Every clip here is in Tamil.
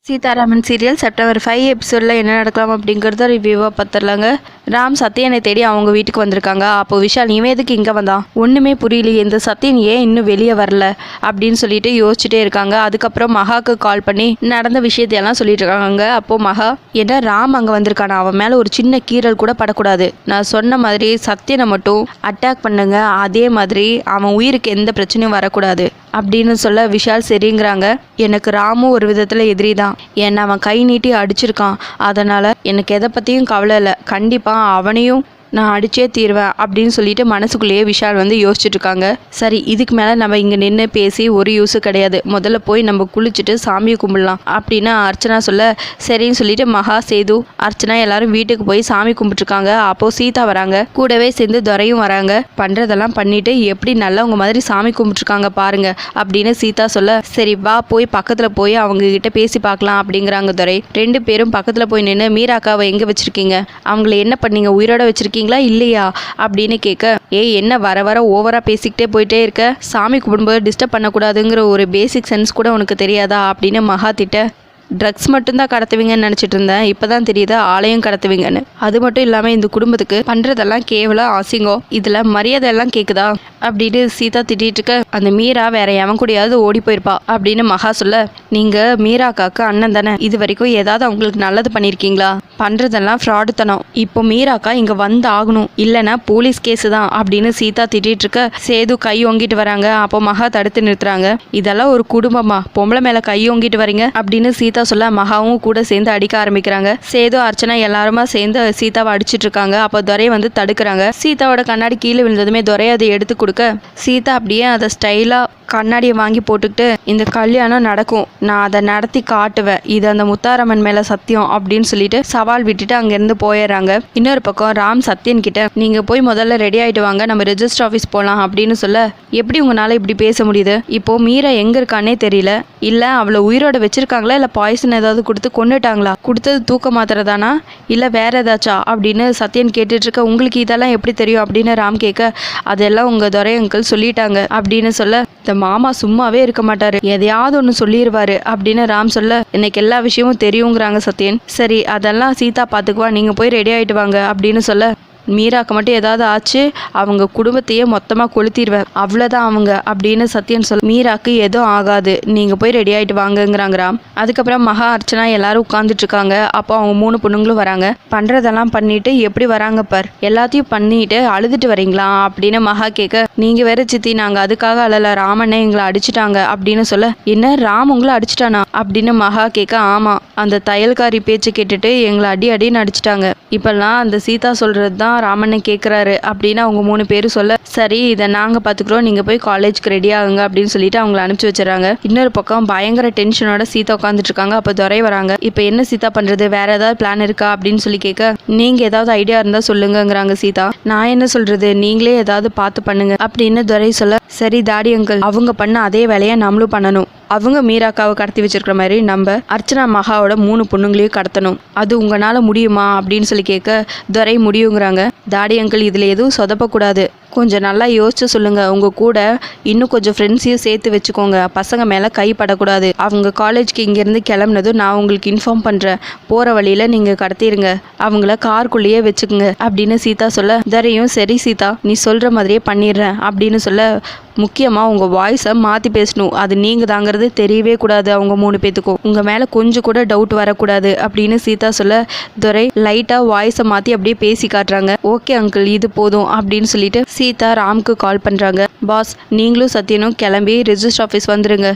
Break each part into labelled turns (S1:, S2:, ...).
S1: சீதாராமன் சீரியல் செப்டம்பர் 5 எபிசோடில் என்ன நடக்கலாம் அப்படிங்கிறத ரிவ்யூவாக பார்த்துடலாங்க. ராம் சத்யனை தேடி அவங்க வீட்டுக்கு வந்திருக்காங்க. அப்போ விஷால் இவன் எதுக்கு இங்கே வந்தான், ஒன்றுமே புரியலையே, இந்த சத்யன் ஏன் இன்னும் வெளியே வரல அப்படின்னு சொல்லிட்டு யோசிச்சுட்டே இருக்காங்க. அதுக்கப்புறம் மகாவுக்கு கால் பண்ணி நடந்த விஷயத்தையெல்லாம் சொல்லிட்டு இருக்காங்க. அப்போது மகா ஏன்னா ராம் அங்கே வந்திருக்கானா, அவன் மேலே ஒரு சின்ன கீறல் கூட படக்கூடாது, நான் சொன்ன மாதிரி சத்யனை மட்டும் அட்டாக் பண்ணுங்க, அதே மாதிரி அவன் உயிருக்கு எந்த பிரச்சனையும் வரக்கூடாது அப்படின்னு சொல்ல விஷால் சரிங்கிறாங்க. எனக்கு ராமும் ஒரு விதத்தில் எதிரி தான், ஏன்னா அவன் கை நீட்டி அடிச்சிருக்கான், அதனால் எனக்கு எதை பற்றியும் கவலை இல்லை, கண்டிப்பாக அவனையும் நான் அடிச்சே தீர்வேன் அப்படின்னு சொல்லிட்டு மனசுக்குள்ளேயே விஷால் யோசிச்சுட்டு இருக்காங்க. சரி, இதுக்கு மேலே நம்ம இங்கே நின்று பேசி ஒரு யூஸு கிடையாது, முதல்ல போய் நம்ம குளிச்சுட்டு சாமியை கும்பிடலாம் அப்படின்னு அர்ச்சனா சொல்ல சரின்னு சொல்லிட்டு மகா, சேது, அர்ச்சனா எல்லாரும் வீட்டுக்கு போய் சாமி கும்பிட்டுருக்காங்க. அப்போது சீதா வராங்க, கூடவே சேர்ந்து துரையும் வராங்க. பண்ணுறதெல்லாம் பண்ணிட்டு எப்படி நல்லவங்க மாதிரி சாமி கும்பிட்டுருக்காங்க பாருங்க அப்படின்னு சீதா சொல்ல சரி வா போய் பக்கத்தில் போய் அவங்க கிட்ட பேசி பார்க்கலாம் அப்படிங்கிறாங்க துரை. ரெண்டு பேரும் பக்கத்தில் போய் நின்று மீராக்காவை எங்கே வச்சுருக்கீங்க, அவங்கள என்ன பண்ணீங்க, உயிரோட வச்சுருக்கீங்க இல்லையா அப்படின்னு கேட்க, என்ன வர வர ஓவரா பேசிக்கிட்டே போயிட்டே இருக்க, சாமி கும்பிடும்போது டிஸ்டர்ப் பண்ணக்கூடாதுங்கிற ஒரு பேசிக் சென்ஸ் கூட உனக்கு தெரியாதா அப்படின்னு மகா திட்ட. ட்ரக்ஸ் மட்டும்தான் கடத்துவீங்கன்னு நினச்சிட்டு இருந்தேன், இப்போ தான் தெரியுது ஆலயம் கடத்துவீங்கன்னு. அது மட்டும் இல்லாமல் இந்த குடும்பத்துக்கு பண்ணுறதெல்லாம் கேவலம் அசிங்கம், இதில் மரியாதை எல்லாம் கேட்குதா அப்படின்னு சீதா திட்டிகிட்டு இருக்க. அந்த மீரா வேற எவன் கூடயாவது ஓடி போயிருப்பா அப்படின்னு மகா சொல்ல, நீங்கள் மீராக்காக்கு அண்ணன் தானே, இது வரைக்கும் ஏதாவது அவங்களுக்கு நல்லது பண்ணியிருக்கீங்களா, பண்ணுறதெல்லாம் ஃப்ராடுத்தனம், இப்போ மீராக்கா இங்கே வந்து ஆகணும், இல்லைன்னா போலீஸ் கேஸு தான் அப்படின்னு சீதா திட்டிகிட்டு இருக்க. சேது கை ஓங்கிட்டு வராங்க. அப்போ மகா தடுத்து நிறுத்துறாங்க. இதெல்லாம் ஒரு குடும்பமா, பொம்பளை மேலே கை ஓங்கிட்டு வரீங்க அப்படின்னு சீதா சொல்ல மகாவும் கூட சேர்ந்து அடிக்க ஆரம்பிக்கிறாங்க. சேது, அர்ச்சனா எல்லாருமா சேர்ந்து சீதாவை அடிச்சிட்டு இருக்காங்க. அப்போ துரை தடுக்கிறாங்க. சீதாவோட கண்ணாடி கீழே விழுந்ததுமே துரை அதை எடுத்து கொடுக்க சீதா அப்படியே அதை ஸ்டைலா கண்ணாடியை வாங்கி போட்டுக்கிட்டு, இந்த கல்யாணம் நடக்கும், நான் அதை நடத்தி காட்டுவேன், இது அந்த முத்தாரம்மன் மேல சத்தியம் அப்படின்னு சொல்லிட்டு சவால் விட்டுட்டு அங்கேருந்து போயிடுறாங்க. இன்னொரு பக்கம் ராம் சத்யன் கிட்ட, நீங்க போய் முதல்ல ரெடி ஆயிட்டு வாங்க, நம்ம ரெஜிஸ்டர் ஆஃபீஸ் போகலாம் அப்படின்னு சொல்ல, எப்படி உங்களால இப்படி பேச முடியுது, இப்போ மீரா எங்க இருக்கானே தெரியல, இல்ல அவளை உயிரோட வச்சிருக்காங்களா, இல்ல பாய்சன் ஏதாவது கொடுத்து கொண்டுட்டாங்களா, கொடுத்தது தூக்க மாத்திரதானா இல்ல வேற ஏதாச்சா அப்படின்னு சத்யன் கேட்டுட்டு இருக்க. உங்களுக்கு இதெல்லாம் எப்படி தெரியும் அப்படின்னு ராம் கேட்க, அதெல்லாம் உங்க துரை அங்கிள் சொல்லிட்டாங்க அப்படின்னு சொல்ல, இந்த மாமா சும்மாவே இருக்க மாட்டாரு, எதையாவது ஒன்று சொல்லிடுவாரு அப்படின்னு ராம் சொல்ல, இன்னைக்கு எல்லா விஷயமும் தெரியுங்கிறாங்க சத்யன். சரி, அதெல்லாம் சீதா பார்த்துக்குவா, நீங்க போய் ரெடி ஆயிட்டு வாங்க அப்படின்னு சொல்ல, மீராக்கு மட்டும் ஏதாவது ஆச்சு அவங்க குடும்பத்தையே மொத்தமாக கொளுத்திடுவேன், அவ்வளோதான் அவங்க அப்படின்னு சத்யன் சொல்ல, மீராக்கு எதுவும் ஆகாது, நீங்கள் போய் ரெடி ஆகிட்டு வாங்கங்கிறாங்க ராம். அதுக்கப்புறம் மகா, அர்ச்சனா எல்லாரும் உட்காந்துட்டு இருக்காங்க. அப்போ அவங்க 3 பொண்ணுங்களும் வராங்க. பண்ணுறதெல்லாம் பண்ணிட்டு எப்படி வராங்க பார், எல்லாத்தையும் பண்ணிட்டு அழுதுட்டு வரீங்களா அப்படின்னு மகா கேட்க, நீங்கள் வேற சித்தி, நாங்கள் அதுக்காக அழல, ராமனே எங்களை அடிச்சிட்டாங்க அப்படின்னு சொல்ல, என்ன ராம் உங்களை அடிச்சிட்டானா அப்படின்னு மகா கேட்க, ஆமாம், அந்த தையல்காரி பேச்சு கேட்டுட்டு எங்களை அடின்னு அடிச்சிட்டாங்க, இப்பெல்லாம் அந்த சீதா சொல்கிறது தான் ராமனை கேட்குறாரு அப்படின்னு அவங்க 3 பேரும் சொல்ல, சரி இதை நாங்கள் பார்த்துக்குறோம், நீங்கள் போய் காலேஜ்க்கு ரெடி ஆகுங்க அப்படின்னு சொல்லிட்டு அவங்கள அனுப்பிச்சி வச்சுறாங்க. இன்னொரு பக்கம் பயங்கர டென்ஷனோட சீதா உட்காந்துட்டு இருக்காங்க. அப்போ துரை வராங்க. இப்போ என்ன சீதா பண்ணுறது, வேற ஏதாவது பிளான் இருக்கா அப்படின்னு சொல்லி கேட்க, நீங்கள் ஏதாவது ஐடியா இருந்தால் சொல்லுங்கிறாங்க சீதா. நான் என்ன சொல்கிறது, நீங்களே ஏதாவது பார்த்து பண்ணுங்க அப்படின்னு துரை சொல்ல, சரி தாடி அங்கிள், அவங்க பண்ண அதே வேலையை நம்மளும் பண்ணணும், அவங்க மீராக்காவை கடத்தி வச்சிருக்கிற மாதிரி நம்ம அர்ச்சனா மகாவோட 3 பொண்ணுங்களையும் கடத்தணும், அது உங்களால் முடியுமா அப்படின்னு சொல்லி கேட்க, துரை முடியுங்கிறாங்க. தாடி அங்கிள், இதில் எதுவும் சொதப்பக்கூடாது, கொஞ்சம் நல்லா யோசிச்சு சொல்லுங்க, உங்க கூட இன்னும் கொஞ்சம் ஃப்ரெண்ட்ஸையும் சேர்த்து வச்சுக்கோங்க, பசங்க மேலே கை படக்கூடாது, அவங்க காலேஜ்க்கு இங்கேருந்து கிளம்புனதும் நான் உங்களுக்கு இன்ஃபார்ம் பண்ணுறேன், போகிற வழியில் நீங்கள் கடத்திடுங்க, அவங்கள காருக்குள்ளேயே வச்சுக்கோங்க அப்படின்னு சீதா சொல்ல, தரையும் சரி சீதா நீ சொல்கிற மாதிரியே பண்ணிடுறேன் அப்படின்னு சொல்ல, முக்கியமாக உங்கள் வாய்ஸை மாற்றி பேசணும், அது நீங்கள் தாங்கிறது தெரியவே கூடாது அவங்க 3 பேத்துக்கும், உங்கள் மேலே கொஞ்சம் கூட டவுட் வரக்கூடாது அப்படின்னு சீதா சொல்ல, துரை லைட்டாக வாய்ஸை மாற்றி அப்படியே பேசி காட்டுறாங்க. ஓகே அங்கிள், இது போதும் அப்படின்னு சொல்லிட்டு சீதா ராம்க்கு கால் பண்ணுறாங்க. பாஸ், நீங்களும் சத்யனும் கிளம்பி ரெஜிஸ்டர் ஆஃபீஸ் வந்துருங்க,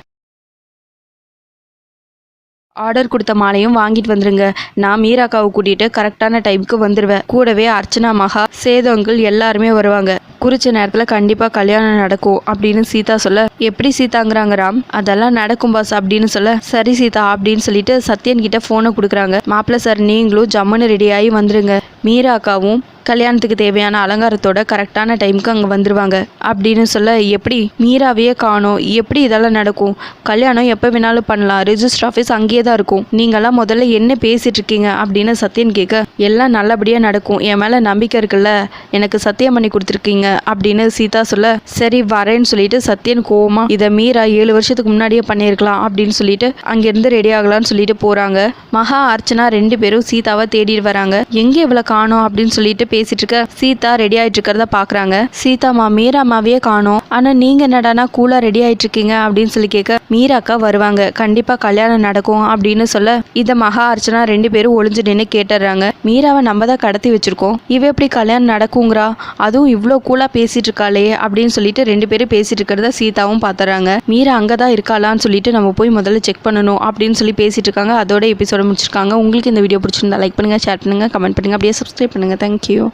S1: ஆர்டர் கொடுத்த மாலையும் வாங்கிட்டு வந்துருங்க, நான் மீராக்காவை கூட்டிகிட்டு கரெக்டான டைமுக்கு வந்துடுவேன், கூடவே அர்ச்சனா, மகா, சேது அங்கிள் எல்லாருமே வருவாங்க, குறிச்ச நேரத்தில் கண்டிப்பாக கல்யாணம் நடக்கும் அப்படின்னு சீதா சொல்ல, எப்படி சீதாங்கிறாங்க ராம், அதெல்லாம் நடக்கும் பாஸ் அப்படின்னு சொல்ல, சரி சீதா அப்படின்னு சொல்லிட்டு சத்யன் கிட்ட ஃபோனை கொடுக்குறாங்க. மாப்பிள்ளை சார், நீங்களும் ஜம்முன்னு ரெடி ஆகி வந்துருங்க, மீராக்காவும் கல்யாணத்துக்கு தேவையான அலங்காரத்தோட கரெக்டான டைமுக்கு அங்கே வந்துடுவாங்க அப்படின்னு சொல்ல, எப்படி மீராவையே காணோம், எப்படி இதெல்லாம் நடக்கும்? கல்யாணம் எப்போ வேணாலும் பண்ணலாம், ரிஜிஸ்டர் ஆஃபீஸ் அங்கேயே தான் இருக்கும், நீங்களாம் முதல்ல என்ன பேசிட்டு இருக்கீங்க அப்படின்னு சத்யன் கேட்க, எல்லாம் நல்லபடியாக நடக்கும், என் மேலே நம்பிக்கை இருக்குல்ல, எனக்கு சத்தியம் பண்ணி கொடுத்துருக்கீங்க அப்படின்னு சீதா சொல்ல, சரி வரேன்னு சொல்லிட்டு சத்யன் கோவமா, இதை மீரா 7 வருஷத்துக்கு முன்னாடியே பண்ணியிருக்கலாம் அப்படின்னு சொல்லிட்டு அங்கேருந்து ரெடி ஆகலான்னு சொல்லிட்டு போகிறாங்க. மகா அர்ச்சனா 2 பேரும் சீதாவை தேடிட்டு வராங்க. எங்கே இவ்வளோ காணோம் அப்படின்னு சொல்லிட்டு பேசிட்டு இருக்க சீதா ரெடி ஆகிட்டு இருக்கிறத பார்க்குறாங்க. சீதாமா மீராமாவையே காணோம், ஆனால் நீங்கள் என்னடானா கூலாக ரெடி ஆகிட்டு இருக்கீங்க அப்படின்னு சொல்லி கேட்க, மீராக்கா வருவாங்க, கண்டிப்பாக கல்யாணம் நடக்கும் அப்படின்னு சொல்ல, இதை மகா அர்ச்சனா 2 பேரும் ஒளிஞ்சு நின்று கேட்டுடுறாங்க. மீராவை நம்ம தான் கடத்தி வச்சிருக்கோம், இவ எப்படி கல்யாணம் நடக்குங்கிறா, அதுவும் இவ்வளோ கூலாக பேசிட்டு இருக்காளே அப்படின்னு சொல்லிட்டு 2 பேரும் பேசிட்டு இருக்கிறத சீதாவும் பார்த்துறாங்க. மீரா அங்கே தான் இருக்காளான்னு சொல்லிட்டு நம்ம போய் முதல்ல செக் பண்ணணும் அப்படின்னு சொல்லி பேசிட்டு இருக்காங்க. அதோட எபிசோட முடிச்சிருக்காங்க. உங்களுக்கு இந்த வீடியோ பிடிச்சிருந்தா லைக் பண்ணுங்கள், ஷேர் பண்ணுங்கள், கமெண்ட் பண்ணுங்கள், அப்படியே சப்ஸ்கிரைப் பண்ணுங்கள். தேங்க்யூ.